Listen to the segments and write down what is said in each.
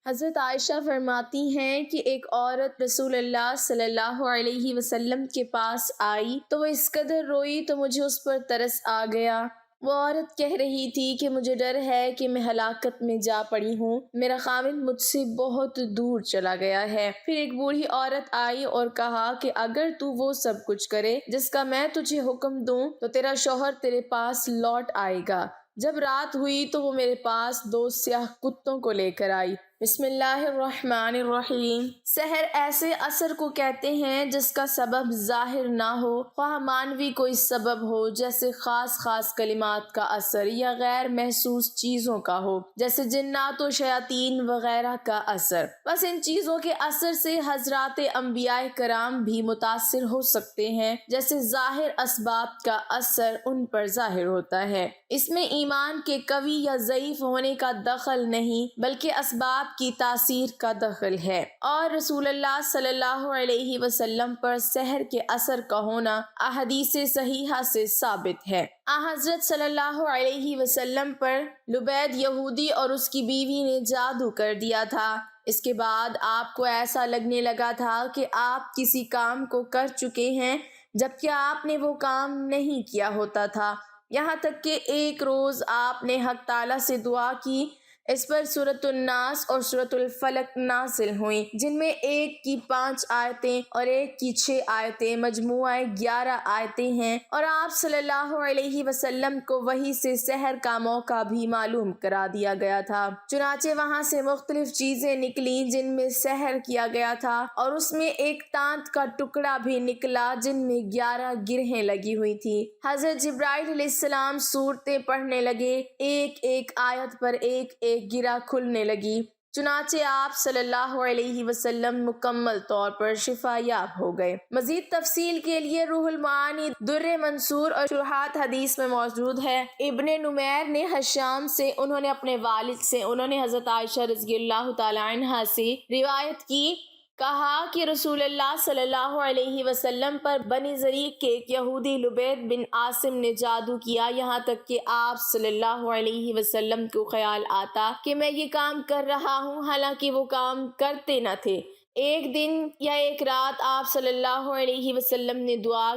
حضرت عائشہ فرماتی ہیں کہ ایک عورت رسول اللہ صلی اللہ علیہ وسلم کے پاس آئی تو وہ اس قدر روئی تو مجھے اس پر ترس آ گیا۔ وہ عورت کہہ رہی تھی کہ مجھے ڈر ہے کہ میں ہلاکت میں جا پڑی ہوں، میرا خاوند مجھ سے بہت دور چلا گیا ہے۔ پھر ایک بوڑھی عورت آئی اور کہا کہ اگر تو وہ سب کچھ کرے جس کا میں تجھے حکم دوں تو تیرا شوہر تیرے پاس لوٹ آئے گا۔ جب رات ہوئی تو وہ میرے پاس 2 سیاہ کتوں کو لے کر آئی۔ بسم اللہ الرحمن الرحیم۔ سحر ایسے اثر کو کہتے ہیں جس کا سبب ظاہر نہ ہو، خواہ مانوی کوئی سبب ہو جیسے خاص کلمات کا اثر، یا غیر محسوس چیزوں کا ہو جیسے جنات و شیاطین وغیرہ کا اثر۔ بس ان چیزوں کے اثر سے حضرات انبیاء کرام بھی متاثر ہو سکتے ہیں جیسے ظاہر اسباب کا اثر ان پر ظاہر ہوتا ہے۔ اس میں ایمان کے قوی یا ضعیف ہونے کا دخل نہیں بلکہ اسباب کی تاثیر کا دخل ہے، اور رسول اللہ صلی اللہ علیہ وسلم پر سحر کے اثر کا ہونا احادیث صحیحہ سے ثابت ہے۔ حضرت صلی اللہ علیہ وسلم پر لبید یہودی اور اس کی بیوی نے جادو کر دیا تھا۔ اس کے بعد آپ کو ایسا لگنے لگا تھا کہ آپ کسی کام کو کر چکے ہیں جبکہ آپ نے وہ کام نہیں کیا ہوتا تھا، یہاں تک کہ ایک روز آپ نے حق تعالیٰ سے دعا کی۔ اس پر سورۃ الناس اور سورۃ الفلق نازل ہوئیں، جن میں ایک کی 5 آیتیں اور ایک کی 6 آیتیں، مجموعہ 11 آیتیں ہیں، اور آپ صلی اللہ علیہ وسلم کو وحی سے سحر کا موقع بھی معلوم کرا دیا گیا تھا۔ چنانچہ وہاں سے مختلف چیزیں نکلیں جن میں سحر کیا گیا تھا، اور اس میں ایک تانت کا ٹکڑا بھی نکلا جن میں 11 گرہیں لگی ہوئی تھی۔ حضرت جبرائیل علیہ السلام سورتیں پڑھنے لگے، ایک ایک آیت پر ایک گرہ کھلنے لگی، چنانچہ آپ صلی اللہ علیہ وسلم مکمل طور پر شفا یاب ہو گئے۔ مزید تفصیل کے لیے روح المعانی، در منصور اور شروحات حدیث میں موجود ہے۔ ابن نمیر نے ہشام سے، انہوں نے اپنے والد سے، انہوں نے حضرت عائشہ رضی اللہ تعالی عنہا سے روایت کی، کہا کہ رسول اللہ صلی اللہ علیہ وسلم پر بنی ذریق کے ایک یہودی لبید بن عاصم نے جادو کیا، یہاں تک کہ آپ صلی اللہ علیہ وسلم کو خیال آتا کہ میں یہ کام کر رہا ہوں، حالانکہ وہ کام کرتے نہ تھے۔ ایک دن یا ایک رات آپ صلی اللہ علیہ وسلم نے دعا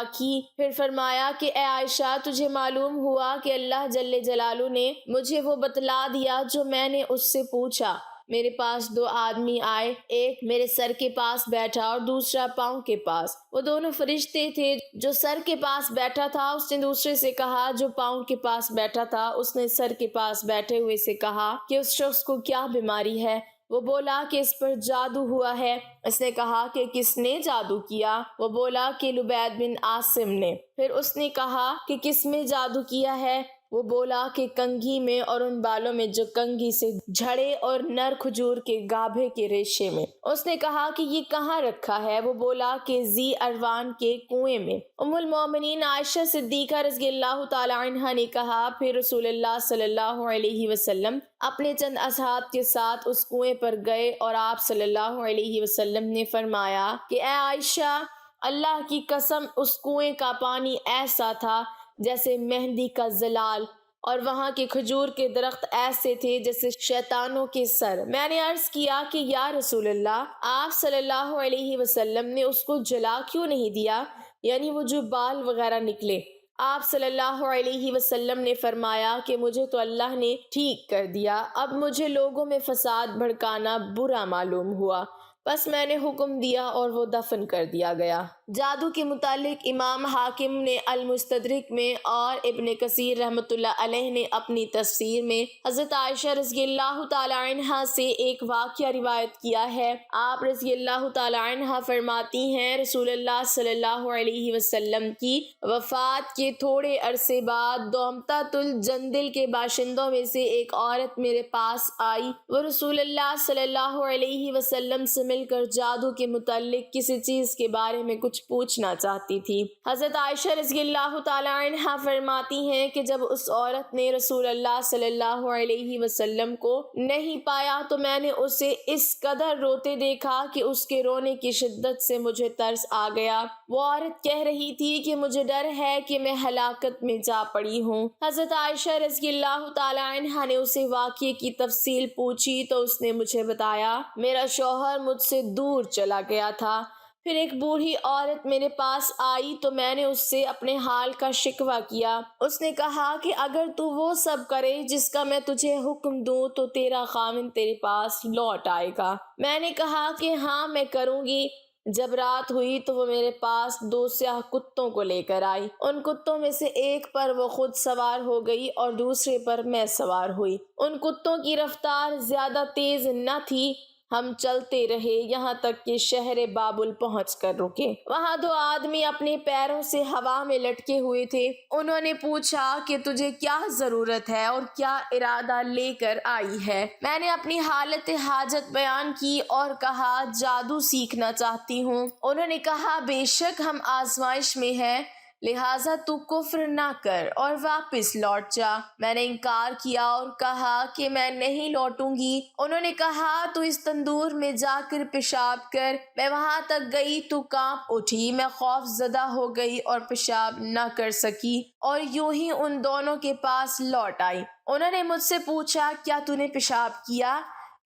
کی، پھر فرمایا کہ اے عائشہ، تجھے معلوم ہوا کہ اللہ جل جلالہ نے مجھے وہ بتلا دیا جو میں نے اس سے پوچھا۔ میرے پاس 2 آدمی آئے، ایک میرے سر کے پاس بیٹھا اور دوسرا پاؤں کے پاس۔ وہ دونوں فرشتے تھے۔ جو سر کے پاس بیٹھا تھا اس نے دوسرے سے کہا، جو پاؤں کے پاس بیٹھا تھا اس نے سر کے پاس بیٹھے ہوئے سے کہا کہ اس شخص کو کیا بیماری ہے؟ وہ بولا کہ اس پر جادو ہوا ہے۔ اس نے کہا کہ کس نے جادو کیا؟ وہ بولا کہ لبید بن عاصم نے۔ پھر اس نے کہا کہ کس میں جادو کیا ہے؟ وہ بولا کہ کنگھی میں اور ان بالوں میں جو کنگھی سے جھڑے اور نر کھجور کے گابھے کے ریشے میں۔ اس نے کہا کہ یہ کہاں رکھا ہے؟ وہ بولا کہ ذی اروان کے کنویں میں۔ ام المومنین عائشہ صدیقہ رضی اللہ تعالی عنہا نے کہا، پھر رسول اللہ صلی اللہ علیہ وسلم اپنے چند اصحاب کے ساتھ اس کنویں پر گئے اور آپ صلی اللہ علیہ وسلم نے فرمایا کہ اے عائشہ، اللہ کی قسم اس کنویں کا پانی ایسا تھا جیسے مہندی کا زلال، اور وہاں کے کھجور کے درخت ایسے تھے جیسے شیطانوں کے سر۔ میں نے عرض کیا کہ یا رسول اللہ، آپ صلی اللہ علیہ وسلم نے اس کو جلا کیوں نہیں دیا، یعنی وہ جو بال وغیرہ نکلے؟ آپ صلی اللہ علیہ وسلم نے فرمایا کہ مجھے تو اللہ نے ٹھیک کر دیا، اب مجھے لوگوں میں فساد بھڑکانا برا معلوم ہوا، بس میں نے حکم دیا اور وہ دفن کر دیا گیا۔ جادو کے متعلق امام حاکم نے المستدرک میں اور ابن کثیر رحمۃ اللہ علیہ نے اپنی تفسیر میں حضرت عائشہ رضی اللہ تعالی عنہا سے ایک واقعہ روایت کیا ہے۔ آپ رضی اللہ تعالی عنہا فرماتی ہیں، رسول اللہ صلی اللہ علیہ وسلم کی وفات کے تھوڑے عرصے بعد دومتۃ الجندل کے باشندوں میں سے ایک عورت میرے پاس آئی۔ وہ رسول اللہ صلی اللہ علیہ وسلم سے مل کر جادو کے متعلق کسی چیز کے بارے میں کچھ پوچھنا چاہتی تھی۔ حضرت عائشہ رضی اللہ تعالی عنہا فرماتی ہیں کہ جب اس عورت نے رسول اللہ صلی اللہ علیہ وسلم کو نہیں پایا تو میں نے اسے اس قدر روتے دیکھا کہ اس کے رونے کی شدت سے مجھے ترس آ گیا۔ وہ عورت کہہ رہی تھی کہ مجھے ڈر ہے کہ میں ہلاکت میں جا پڑی ہوں۔ حضرت عائشہ رضی اللہ تعالی عنہا نے اسے واقعے کی تفصیل پوچھی تو اس نے مجھے بتایا میرا شوہر مجھ سے دور چلا گیا تھا۔ پھر ایک بوڑھی عورت میرے پاس آئی تو میں نے اس سے اپنے حال کا شکوہ کیا۔ اس نے کہا کہ اگر تو وہ سب کرے جس کا میں تجھے حکم دوں تو تیرا خاوند تیرے پاس لوٹ آئے گا۔ میں نے کہا کہ ہاں میں کروں گی۔ جب رات ہوئی تو وہ میرے پاس 2 سیاہ کتوں کو لے کر آئی۔ ان کتوں میں سے ایک پر وہ خود سوار ہو گئی اور دوسرے پر میں سوار ہوئی۔ ان کتوں کی رفتار زیادہ تیز نہ تھی۔ ہم چلتے رہے یہاں تک کہ شہر بابل پہنچ کر رکے۔ وہاں 2 آدمی اپنے پیروں سے ہوا میں لٹکے ہوئے تھے۔ انہوں نے پوچھا کہ تجھے کیا ضرورت ہے اور کیا ارادہ لے کر آئی ہے؟ میں نے اپنی حالت حاجت بیان کی اور کہا جادو سیکھنا چاہتی ہوں۔ انہوں نے کہا بے شک ہم آزمائش میں ہیں، لہٰذا تو کفر نہ کر اور واپس لوٹ جا۔ میں نے انکار کیا اور کہا کہ میں نہیں لوٹوں گی۔ انہوں نے کہا تو اس تندور میں جا کر پیشاب کر۔ میں وہاں تک گئی تو کانپ اٹھی، میں خوف زدہ ہو گئی اور پیشاب نہ کر سکی اور یوں ہی ان دونوں کے پاس لوٹ آئی۔ انہوں نے مجھ سے پوچھا کیا تو نے پیشاب کیا؟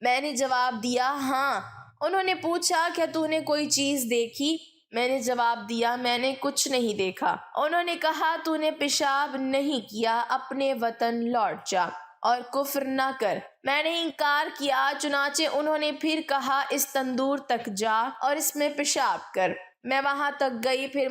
میں نے جواب دیا ہاں۔ انہوں نے پوچھا کیا تو نے کوئی چیز دیکھی؟ میں نے جواب دیا میں نے کچھ نہیں دیکھا۔ انہوں نے کہا تو نے پیشاب نہیں کیا، اپنے وطن لوٹ جا اور کفر نہ کر۔ میں نے انکار کیا، چنانچہ انہوں نے پھر کہا اس تندور تک جا اور اس میں پیشاب کر۔ میں وہاں تک گئی، پھر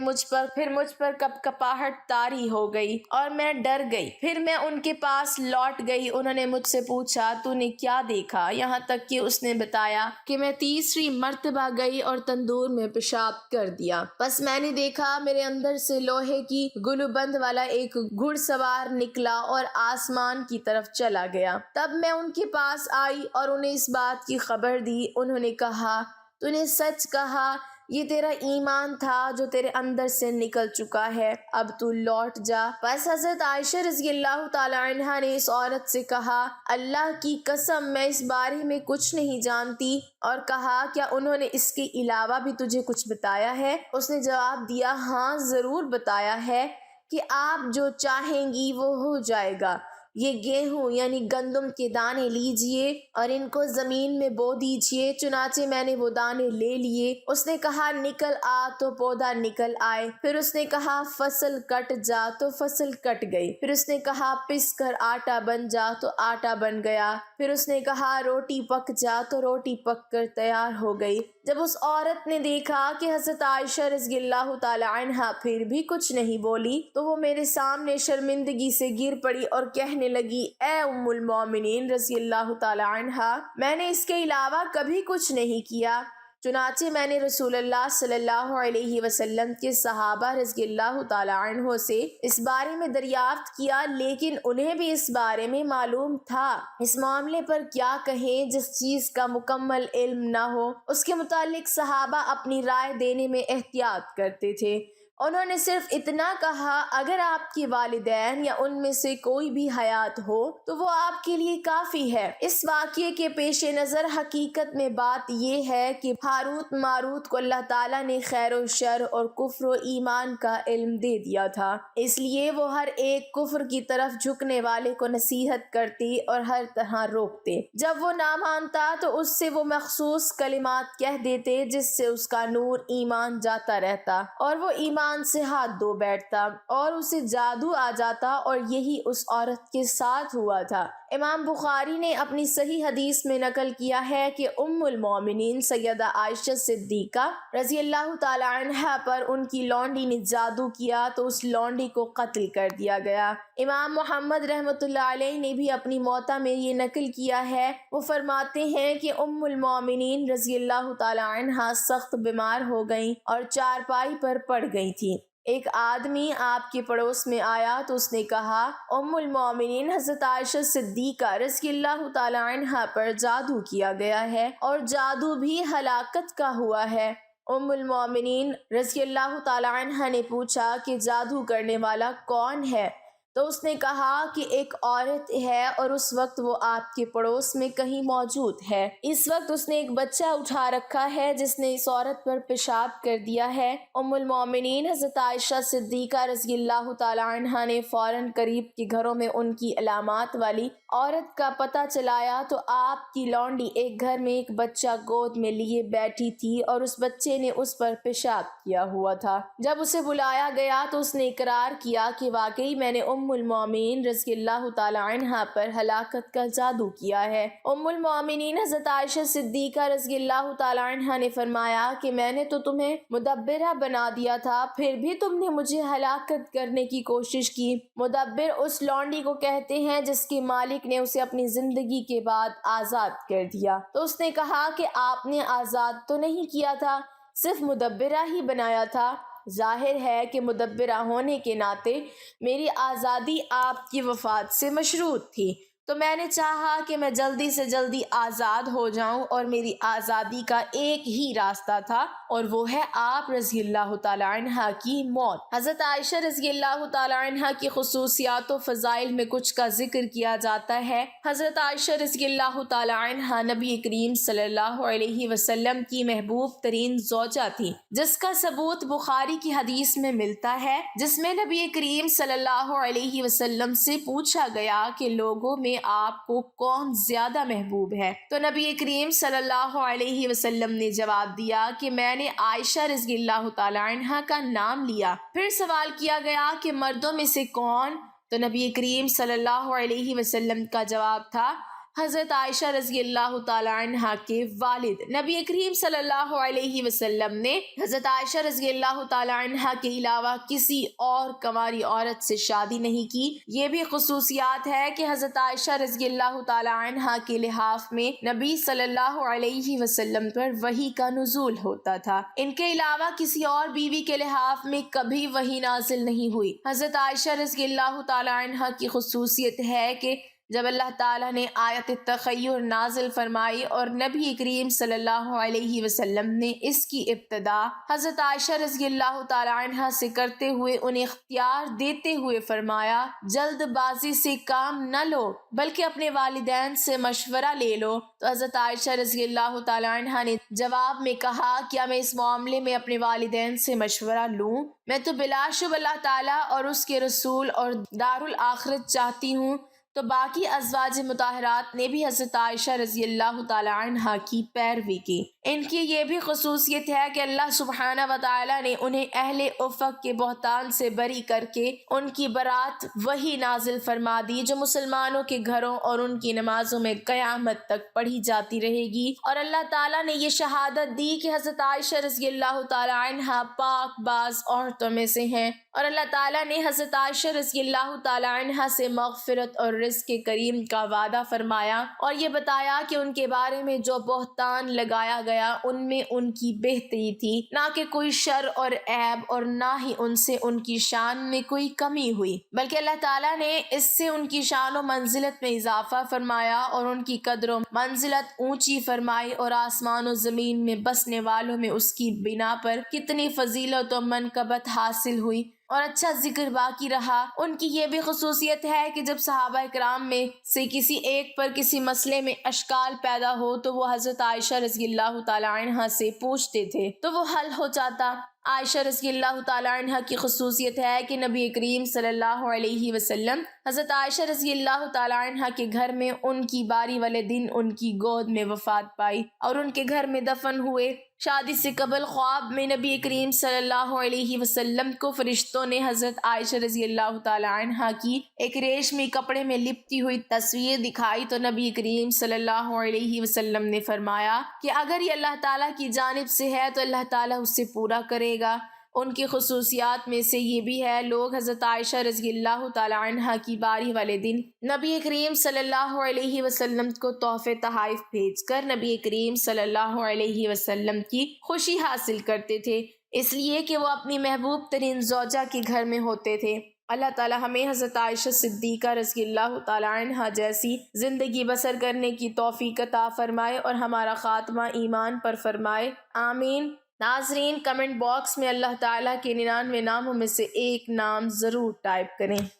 مجھ پر کپکپاہٹ طاری ہو گئی اور میں ڈر گئی۔ پھر میں ان کے پاس لوٹ گئی۔ انہوں نے مجھ سے پوچھا تو نے کیا دیکھا؟ یہاں تک کہ اس نے بتایا کہ میں 3 مرتبہ گئی اور تندور میں پیشاب کر دیا۔ بس میں نے دیکھا میرے اندر سے لوہے کی گلوبند والا ایک گھڑ سوار نکلا اور آسمان کی طرف چلا گیا۔ تب میں ان کے پاس آئی اور انہیں اس بات کی خبر دی۔ انہوں نے کہا تو نے سچ کہا، یہ تیرا ایمان تھا جو تیرے اندر سے نکل چکا ہے، اب تو لوٹ جا۔ بس حضرت عائشہ رضی اللہ تعالی عنہا نے اس عورت سے کہا اللہ کی قسم میں اس بارے میں کچھ نہیں جانتی، اور کہا کیا انہوں نے اس کے علاوہ بھی تجھے کچھ بتایا ہے؟ اس نے جواب دیا ہاں ضرور بتایا ہے کہ آپ جو چاہیں گی وہ ہو جائے گا۔ یہ گیہوں یعنی گندم کے دانے لیجئے اور ان کو زمین میں بو دیجئے۔ چنانچہ میں نے وہ دانے لے لیے۔ اس نے کہا نکل آ تو پودا نکل آئے۔ پھر اس نے کہا فصل کٹ جا تو فصل کٹ گئی۔ پھر اس نے کہا پس کر آٹا بن جا تو آٹا بن گیا۔ پھر اس نے کہا روٹی پک جا تو روٹی پک کر تیار ہو گئی۔ جب اس عورت نے دیکھا کہ حضرت عائشہ رضی اللہ تعالی عنہا پھر بھی کچھ نہیں بولی تو وہ میرے سامنے شرمندگی سے گر پڑی اور کہنے لگی اے ام المومنین رضی اللہ تعالی عنہا، میں نے اس کے علاوہ کبھی کچھ نہیں کیا۔ چنانچہ میں نے رسول اللہ صلی اللہ علیہ وسلم کے صحابہ رضی اللہ تعالی عنہ سے اس بارے میں دریافت کیا، لیکن انہیں بھی اس بارے میں معلوم تھا۔ اس معاملے پر کیا کہیں جس چیز کا مکمل علم نہ ہو، اس کے متعلق صحابہ اپنی رائے دینے میں احتیاط کرتے تھے۔ انہوں نے صرف اتنا کہا اگر آپ کے والدین یا ان میں سے کوئی بھی حیات ہو تو وہ آپ کے لیے کافی ہے۔ اس واقعے کے پیش نظر حقیقت میں بات یہ ہے کہ ہاروت ماروت کو اللہ تعالیٰ نے خیر و شر اور کفر و ایمان کا علم دے دیا تھا، اس لیے وہ ہر ایک کفر کی طرف جھکنے والے کو نصیحت کرتے اور ہر طرح روکتے۔ جب وہ نہ مانتا تو اس سے وہ مخصوص کلمات کہہ دیتے جس سے اس کا نور ایمان جاتا رہتا اور وہ ایمان سے ہاتھ دھو بیٹھتا اور اسے جادو آ جاتا، اور یہی اس عورت کے ساتھ ہوا تھا۔ امام بخاری نے اپنی صحیح حدیث میں نقل کیا ہے کہ ام المومنین سیدہ عائشہ صدیقہ رضی اللہ تعالی عنہا پر ان کی لونڈی نے جادو کیا تو اس لونڈی کو قتل کر دیا گیا۔ امام محمد رحمۃ اللہ علیہ نے بھی اپنی موطا میں یہ نقل کیا ہے۔ وہ فرماتے ہیں کہ ام المومنین رضی اللہ تعالی عنہا سخت بیمار ہو گئیں اور چارپائی پر پڑ گئی تھی۔ ایک آدمی آپ کے پڑوس میں آیا تو اس نے کہا ام المومنین حضرت عائشہ صدیقہ رضی اللہ تعالی عنہا پر جادو کیا گیا ہے اور جادو بھی ہلاکت کا ہوا ہے۔ ام المومنین رضی اللہ تعالی عنہا نے پوچھا کہ جادو کرنے والا کون ہے؟ تو اس نے کہا کہ ایک عورت ہے اور اس وقت وہ آپ کے پڑوس میں کہیں موجود ہے۔ اس وقت اس نے ایک بچہ اٹھا رکھا ہے جس نے اس عورت پر پیشاب کر دیا ہے۔ ام المومنین حضرت عائشہ صدیقہ رضی اللہ تعالی عنہا نے فوراً قریب کے گھروں میں ان کی علامات والی عورت کا پتہ چلایا تو آپ کی لونڈی ایک گھر میں ایک بچہ گود میں لیے بیٹھی تھی اور اس بچے نے اس پر پیشاب کیا ہوا تھا۔ جب اسے بلایا گیا تو اس نے اقرار کیا کہ واقعی میں نے ام المومنین رضی اللہ تعالی عنہا پر ہلاکت کا جادو کیا ہے۔ ام المومنین حضرت عائشہ صدیقہ رضی اللہ تعالی عنہا نے فرمایا کہ میں نے تو تمہیں مدبرہ بنا دیا تھا، پھر بھی تم نے مجھے ہلاکت کرنے کی کوشش کی۔ مدبر اس لونڈی کو کہتے ہیں جس کے مالک نے اسے اپنی زندگی کے بعد آزاد کر دیا۔ تو اس نے کہا کہ آپ نے آزاد تو نہیں کیا تھا، صرف مدبرہ ہی بنایا تھا۔ ظاہر ہے کہ مدبرہ ہونے کے ناطے میری آزادی آپ کی وفات سے مشروط تھی، تو میں نے چاہا کہ میں جلدی سے جلدی آزاد ہو جاؤں اور میری آزادی کا ایک ہی راستہ تھا اور وہ ہے آپ رضی اللہ تعالی عنہا کی موت۔ حضرت عائشہ رضی اللہ تعالی عنہا کی خصوصیات و فضائل میں کچھ کا ذکر کیا جاتا ہے۔ حضرت عائشہ رضی اللہ تعالی عنہا نبی کریم صلی اللہ علیہ وسلم کی محبوب ترین زوجہ تھی، جس کا ثبوت بخاری کی حدیث میں ملتا ہے جس میں نبی کریم صلی اللہ علیہ وسلم سے پوچھا گیا کہ لوگوں میں آپ کو کون زیادہ محبوب ہے؟ تو نبی کریم صلی اللہ علیہ وسلم نے جواب دیا کہ میں نے عائشہ رضی اللہ تعالی عنہا کا نام لیا۔ پھر سوال کیا گیا کہ مردوں میں سے کون؟ تو نبی کریم صلی اللہ علیہ وسلم کا جواب تھا حضرت عائشہ رضی اللہ تعالی عنہا کے والد۔ نبی کریم صلی اللہ علیہ وسلم نے حضرت عائشہ رضی اللہ تعالی عنہا کے علاوہ کسی اور کنواری عورت سے شادی نہیں کی۔ یہ بھی خصوصیات ہے کہ حضرت عائشہ رضی اللہ تعالی عنہا کے لحاف میں نبی صلی اللہ علیہ وسلم پر وحی کا نزول ہوتا تھا۔ ان کے علاوہ کسی اور بیوی کے لحاف میں کبھی وحی نازل نہیں ہوئی۔ حضرت عائشہ رضی اللہ تعالی عنہا کی خصوصیت ہے کہ جب اللہ تعالیٰ نے آیت تخیر نازل فرمائی اور نبی کریم صلی اللہ علیہ وسلم نے اس کی ابتدا حضرت عائشہ رضی اللہ تعالی عنہا سے کرتے ہوئے انہیں اختیار دیتے ہوئے فرمایا جلد بازی سے کام نہ لو بلکہ اپنے والدین سے مشورہ لے لو، تو حضرت عائشہ رضی اللہ تعالی عنہا نے جواب میں کہا کیا میں اس معاملے میں اپنے والدین سے مشورہ لوں؟ میں تو بلا شبہ اللہ تعالیٰ اور اس کے رسول اور دارالآخرت چاہتی ہوں۔ تو باقی ازواج مطہرات نے بھی حضرت عائشہ رضی اللہ تعالی عنہا کی پیروی کی۔ ان کی یہ بھی خصوصیت ہے کہ اللہ سبحانہ و تعالی نے انہیں اہل افق کے بہتان سے بری کر کے ان کی برات وہی نازل فرما دی جو مسلمانوں کے گھروں اور ان کی نمازوں میں قیامت تک پڑھی جاتی رہے گی، اور اللہ تعالیٰ نے یہ شہادت دی کہ حضرت عائشہ رضی اللہ تعالی عنہا پاک باز عورتوں میں سے ہیں، اور اللہ تعالیٰ نے حضرت عائشہ رضی اللہ تعالی عنہا سے مغفرت اور رزق کریم کا وعدہ فرمایا اور یہ بتایا کہ ان کے بارے میں جو بہتان لگایا گیا ان میں ان کی بہتری تھی، نہ کہ کوئی شر اور عیب، اور نہ ہی ان سے ان کی شان میں کوئی کمی ہوئی، بلکہ اللہ تعالیٰ نے اس سے ان کی شان و منزلت میں اضافہ فرمایا اور ان کی قدر و منزلت اونچی فرمائی، اور آسمان و زمین میں بسنے والوں میں اس کی بنا پر کتنی فضیلت و منقبت حاصل ہوئی اور اچھا ذکر باقی رہا۔ ان کی یہ بھی خصوصیت ہے کہ جب صحابہ کرام میں سے کسی ایک پر کسی مسئلے میں اشکال پیدا ہو تو وہ حضرت عائشہ رضی اللہ تعالی عنہا سے پوچھتے تھے تو وہ حل ہو جاتا۔ عائشہ رضی اللہ تعالی عنہا کی خصوصیت ہے کہ نبی کریم صلی اللہ علیہ وسلم حضرت عائشہ رضی اللہ تعالی عنہا کے گھر میں ان کی باری والے دن ان کی گود میں وفات پائی اور ان کے گھر میں دفن ہوئے۔ شادی سے قبل خواب میں نبی کریم صلی اللہ علیہ وسلم کو فرشتوں نے حضرت عائشہ رضی اللہ تعالی عنہا کی ایک ریشمی کپڑے میں لپٹی ہوئی تصویر دکھائی تو نبی کریم صلی اللہ علیہ وسلم نے فرمایا کہ اگر یہ اللہ تعالیٰ کی جانب سے ہے تو اللہ تعالیٰ اسے پورا کرے گا۔ ان کی خصوصیات میں سے یہ بھی ہے لوگ حضرت عائشہ رضی اللہ تعالی عنہا کی باری والے دن نبی کریم صلی اللہ علیہ وسلم کو تحفے تحائف بھیج کر نبی کریم صلی اللہ علیہ وسلم کی خوشی حاصل کرتے تھے۔ اس لیے کہ وہ اپنی محبوب ترین زوجہ کے گھر میں ہوتے تھے۔ اللہ تعالی ہمیں حضرت عائشہ صدیقہ رضی اللہ تعالیٰ عنہ جیسی زندگی بسر کرنے کی توفیق عطا فرمائے اور ہمارا خاتمہ ایمان پر فرمائے، آمین۔ ناظرین، کمنٹ باکس میں اللہ تعالیٰ کے 99 ناموں میں سے ایک نام ضرور ٹائپ کریں۔